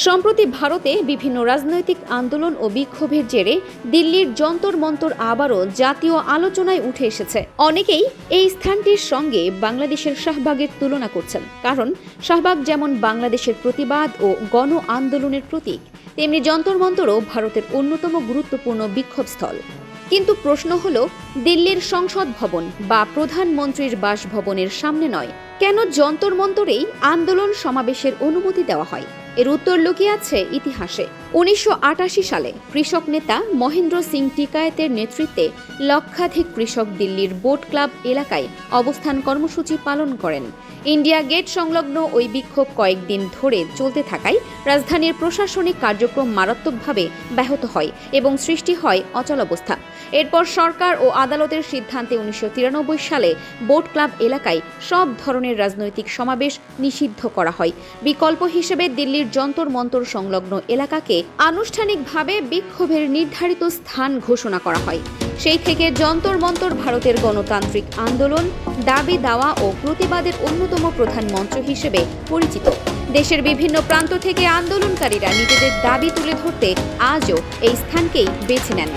সম্প্রতি ভারতে বিভিন্ন রাজনৈতিক আন্দোলন ও বিক্ষোভের জেরে দিল্লির যন্তর মন্তর আবারও জাতীয় আলোচনায় উঠে এসেছে। অনেকেই এই স্থানটির সঙ্গে বাংলাদেশের শাহবাগের তুলনা করছেন, কারণ শাহবাগ যেমন বাংলাদেশের প্রতিবাদ ও গণ আন্দোলনের প্রতীক, তেমনি যন্তর মন্তরও ভারতের অন্যতম গুরুত্বপূর্ণ বিক্ষোভস্থল। কিন্তু প্রশ্ন হল, দিল্লির সংসদ ভবন বা প্রধানমন্ত্রীর বাসভবনের সামনে নয়, কেন যন্তর মন্তরেই আন্দোলন সমাবেশের অনুমতি দেওয়া হয়? এর উত্তর লুকিয়ে আছে ইতিহাসে। ১৯৮৮ সালে কৃষক নেতা মহেন্দ্র সিং টিকায়েতের নেতৃত্বে লক্ষাধিক কৃষক দিল্লির বোট ক্লাব এলাকায় অবস্থান কর্মসূচি পালন করেন। ইন্ডিয়া গেট সংলগ্ন ওই বিক্ষোভ কয়েকদিন ধরে চলতে থাকায় রাজধানীর প্রশাসনিক কার্যক্রম মারাত্মকভাবে ব্যাহত হয় এবং সৃষ্টি হয় অচলাবস্থা। এরপর সরকার ও আদালতের সিদ্ধান্তে ১৯৯৩ সালে বোট ক্লাব এলাকায় সব ধরনের রাজনৈতিক সমাবেশ নিষিদ্ধ করা হয়। বিকল্প হিসেবে দিল্লির যন্তর মন্তর সংলগ্ন এলাকাকে আনুষ্ঠানিকভাবে বিক্ষোভের নির্ধারিত স্থান ঘোষণা করা হয়। সেই থেকে যন্তর মন্তর ভারতের গণতান্ত্রিক আন্দোলন, দাবি দাওয়া ও প্রতিবাদের অন্যতম প্রধান মঞ্চ হিসেবে পরিচিত। দেশের বিভিন্ন প্রান্ত থেকে আন্দোলনকারীরা নিজেদের দাবি তুলে ধরতে আজও এই স্থানকেই বেছে নেন।